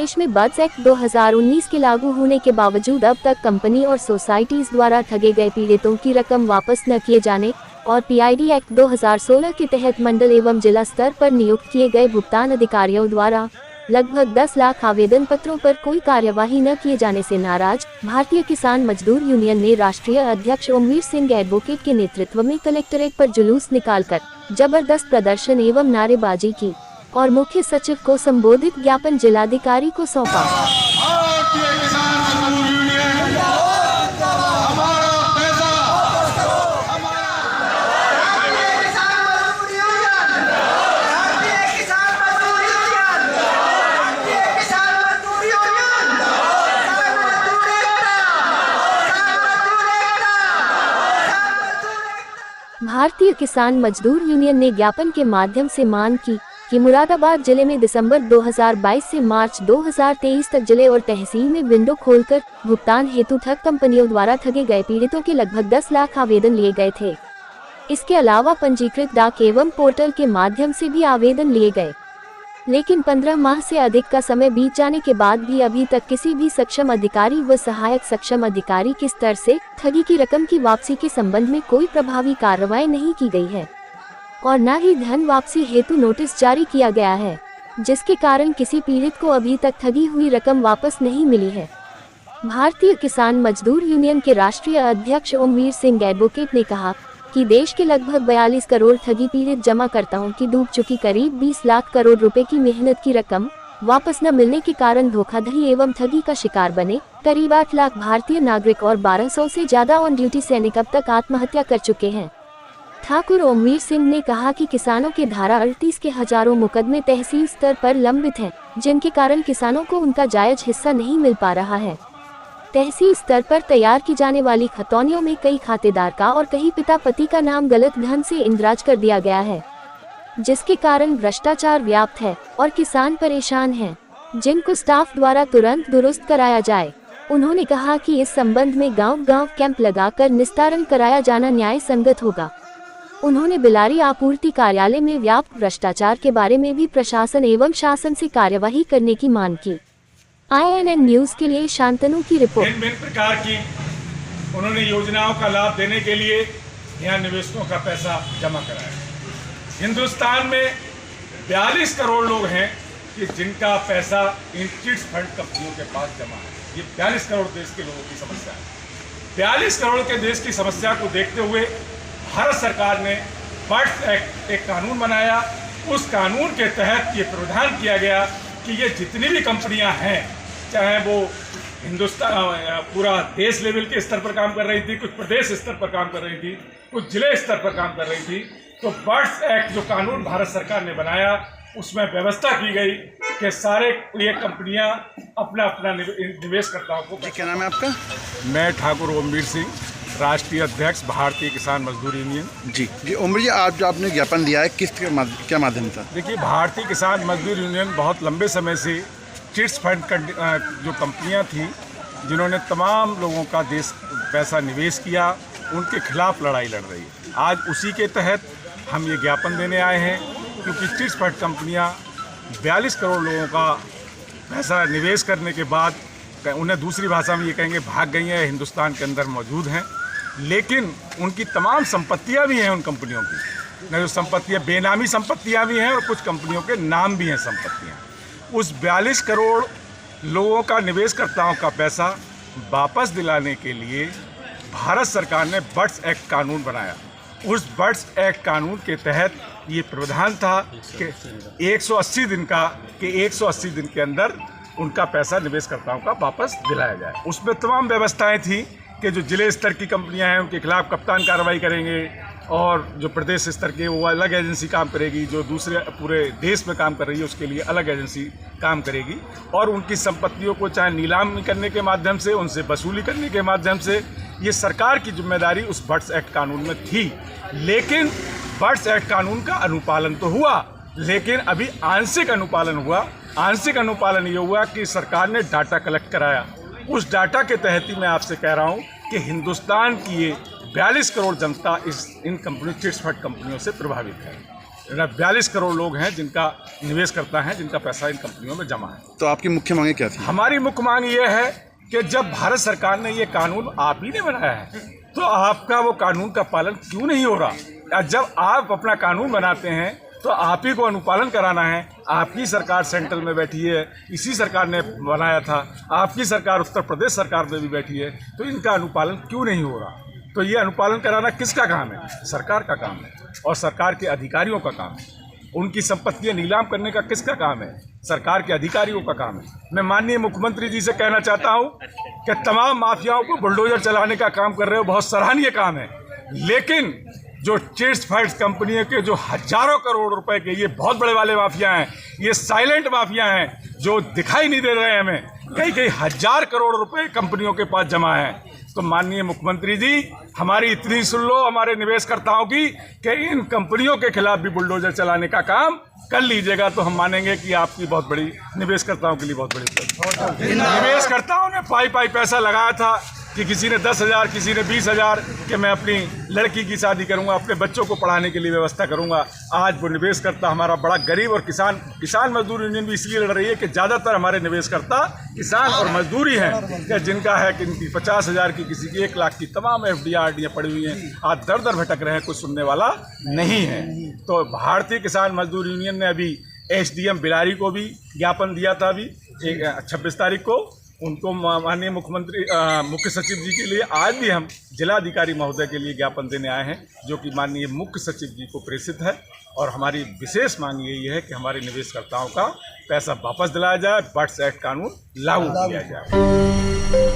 प्रदेश में buds act 2019 के लागू होने के बावजूद अब तक कंपनी और सोसाइटीज द्वारा ठगे गए पीड़ितों की रकम वापस न किए जाने और पीआईडी एक्ट 2016 के तहत मंडल एवं जिला स्तर पर नियुक्त किए गए भुगतान अधिकारियों द्वारा लगभग 10 लाख आवेदन पत्रों पर कोई कार्यवाही न किए जाने से नाराज भारतीय किसान मजदूर यूनियन ने राष्ट्रीय अध्यक्ष ओमवीर सिंह एडवोकेट के नेतृत्व में कलेक्ट्रेट पर जुलूस निकालकर जबरदस्त प्रदर्शन एवं नारेबाजी की और मुख्य सचिव को संबोधित ज्ञापन जिलाधिकारी को सौंपा। भारतीय किसान मजदूर यूनियन ने ज्ञापन के माध्यम से मांग की कि मुरादाबाद जिले में दिसंबर 2022 से मार्च 2023 तक जिले और तहसील में विंडो खोलकर भुगतान हेतु ठग कंपनियों द्वारा ठगे गए पीड़ितों के लगभग 10 लाख आवेदन लिए गए थे। इसके अलावा पंजीकृत डाक एवं पोर्टल के माध्यम से भी आवेदन लिए गए, लेकिन 15 माह से अधिक का समय बीत जाने के बाद भी अभी तक किसी भी सक्षम अधिकारी व सहायक सक्षम अधिकारी के स्तर से ठगी की रकम की वापसी के संबंध में कोई प्रभावी कार्रवाई नहीं की गई है और न ही धन वापसी हेतु नोटिस जारी किया गया है, जिसके कारण किसी पीड़ित को अभी तक ठगी हुई रकम वापस नहीं मिली है। भारतीय किसान मजदूर यूनियन के राष्ट्रीय अध्यक्ष ओमवीर सिंह एडवोकेट ने कहा कि देश के लगभग 42 करोड़ ठगी पीड़ित जमाकर्ताओं की डूब चुकी करीब 20 लाख करोड़ रुपए की मेहनत की रकम वापस न मिलने के कारण धोखाधड़ी एवं ठगी का शिकार बने करीब 8 लाख भारतीय नागरिक और 1200 से ज्यादा ऑन ड्यूटी सैनिक अब तक आत्महत्या कर चुके हैं। ठाकुर ओमवीर सिंह ने कहा कि किसानों के धारा 38 के हजारों मुकदमे तहसील स्तर पर लंबित हैं, जिनके कारण किसानों को उनका जायज हिस्सा नहीं मिल पा रहा है। तहसील स्तर पर तैयार की जाने वाली खतौनियों में कई खातेदार का और कहीं पिता पति का नाम गलत ढंग से इंदराज कर दिया गया है, जिसके कारण भ्रष्टाचार व्याप्त है और किसान परेशान हैं, जिनको स्टाफ द्वारा तुरंत दुरुस्त कराया जाए। उन्होंने कहा कि इस संबंध में गांव-गांव कैंप लगाकर निस्तारण कराया जाना न्याय संगत होगा। उन्होंने बिलारी आपूर्ति कार्यालय में व्याप्त भ्रष्टाचार के बारे में भी प्रशासन एवं शासन से कार्यवाही करने की मांग की। INN न्यूज के लिए शांतनु की रिपोर्ट। भिन्न प्रकार की उन्होंने योजनाओं का लाभ देने के लिए यहाँ निवेशकों का पैसा जमा कराया। हिंदुस्तान में 42 करोड़ लोग हैं कि जिनका पैसा इन चिट फंड कंपनियों के पास जमा है। ये 42 करोड़ देश के लोगों की समस्या है। 42 करोड़ के देश की समस्या को देखते हुए भारत सरकार ने बड्स एक्ट एक कानून बनाया। उस कानून के तहत ये प्रावधान किया गया कि ये जितनी भी कंपनियां हैं, चाहे वो हिंदुस्तान पूरा देश लेवल के स्तर पर काम कर रही थी, कुछ प्रदेश स्तर पर काम कर रही थी, कुछ जिले स्तर पर काम कर रही थी, तो बड्स एक्ट जो कानून भारत सरकार ने बनाया उसमें व्यवस्था की गई कि सारे ये कंपनियां अपना अपना निवेशकर्ताओं को। क्या नाम है आपका? मैं ठाकुर ओमवीर सिंह, राष्ट्रीय अध्यक्ष भारतीय किसान मजदूर यूनियन। जी ओमवीर जी, आज जो आपने ज्ञापन दिया है क्या माध्यम था? देखिए, भारतीय किसान मजदूर यूनियन बहुत लंबे समय से चिट्स फंड जो कंपनियां थी जिन्होंने तमाम लोगों का देश पैसा निवेश किया, उनके खिलाफ लड़ाई लड़ रही है। आज उसी के तहत हम ये ज्ञापन देने आए हैं, क्योंकि चिट्स फंड कंपनियां 42 करोड़ लोगों का पैसा निवेश करने के बाद उन्हें दूसरी भाषा में ये कहेंगे भाग गई हैं, हिंदुस्तान के अंदर मौजूद हैं, लेकिन उनकी तमाम संपत्तियां भी हैं उन कंपनियों की। जो संपत्तियां बेनामी संपत्तियां भी हैं और कुछ कंपनियों के नाम भी हैं संपत्तियां। उस 42 करोड़ लोगों का निवेशकर्ताओं का पैसा वापस दिलाने के लिए भारत सरकार ने बड्स एक्ट कानून बनाया। उस बड्स एक्ट कानून के तहत ये प्रावधान था कि 180 दिन के अंदर उनका पैसा निवेशकर्ताओं का वापस दिलाया जाए। उसमें तमाम व्यवस्थाएं थी कि जो जिले स्तर की कंपनियां हैं उनके खिलाफ कप्तान कार्रवाई करेंगे, और जो प्रदेश स्तर के वो अलग एजेंसी काम करेगी, जो दूसरे पूरे देश में काम कर रही है उसके लिए अलग एजेंसी काम करेगी, और उनकी संपत्तियों को चाहे नीलाम करने के माध्यम से, उनसे वसूली करने के माध्यम से, ये सरकार की जिम्मेदारी उस बड्स एक्ट कानून में थी। लेकिन बड्स एक्ट कानून का अनुपालन तो हुआ, लेकिन अभी आंशिक अनुपालन हुआ। आंशिक अनुपालन ये हुआ कि सरकार ने डाटा कलेक्ट कराया। उस डाटा के तहत ही मैं आपसे कह रहा हूँ कि हिंदुस्तान की ये 42 करोड़ जनता इन कंपनी चिट्स फंड कंपनियों से प्रभावित है। 42 करोड़ लोग हैं जिनका निवेश करता है, जिनका पैसा इन कंपनियों में जमा है। तो आपकी मुख्य मांगे क्या थी? हमारी मुख्य मांग ये है कि जब भारत सरकार ने ये कानून आप ही ने बनाया है तो आपका वो कानून का पालन क्यों नहीं हो रहा? या जब आप अपना कानून बनाते हैं तो आप ही को अनुपालन कराना है। आपकी सरकार सेंट्रल में बैठी है, इसी सरकार ने बनाया था, आपकी सरकार उत्तर प्रदेश सरकार में भी बैठी है, तो इनका अनुपालन क्यों नहीं हो रहा? तो ये अनुपालन कराना किसका काम है? सरकार का काम है और सरकार के अधिकारियों का काम है। उनकी संपत्तियां नीलाम करने का किसका काम है? सरकार के अधिकारियों का काम है। मैं माननीय मुख्यमंत्री जी से कहना चाहता हूं कि तमाम माफियाओं को बुलडोजर चलाने का काम कर रहे हो, बहुत सराहनीय काम है, लेकिन जो चिट्स फंड्स कंपनियों के जो हजारों करोड़ रुपए के ये बहुत बड़े वाले माफिया हैं, ये साइलेंट माफिया हैं जो दिखाई नहीं दे रहे हैं हमें, कई हजार करोड़ रुपए कंपनियों के पास जमा है। तो माननीय मुख्यमंत्री जी, हमारी इतनी सुन लो हमारे निवेशकर्ताओं की कि इन कंपनियों के खिलाफ भी बुलडोजर चलाने का काम कर लीजिएगा, तो हम मानेंगे कि आपकी बहुत बड़ी निवेशकर्ताओं के लिए बहुत बड़ी उपलब्धि। निवेशकर्ताओं ने पाई पैसा लगाया था कि किसी ने 10,000, किसी ने 20,000 कि मैं अपनी लड़की की शादी करूंगा, अपने बच्चों को पढ़ाने के लिए व्यवस्था करूंगा। आज वो निवेशकर्ता हमारा बड़ा गरीब और किसान मजदूर यूनियन भी इसलिए लड़ रही है कि ज़्यादातर हमारे निवेशकर्ता किसान और मजदूरी हैं, कि जिनका है कि इनकी 50,000 की, किसी की 1 लाख की तमाम FDR पड़ी हुई हैं, आज दर दर भटक रहे हैं, कुछ सुनने वाला नहीं है। तो भारतीय किसान मजदूर यूनियन ने अभी SDM बिलारी को भी ज्ञापन दिया था, अभी 26 तारीख को उनको माननीय मुख्य सचिव जी के लिए। आज भी हम जिलाधिकारी महोदय के लिए ज्ञापन देने आए हैं, जो कि माननीय मुख्य सचिव जी को प्रेषित है, और हमारी विशेष मांग यही है कि हमारे निवेशकर्ताओं का पैसा वापस दिलाया जाए, बट्स एक्ट कानून लागू किया जाए।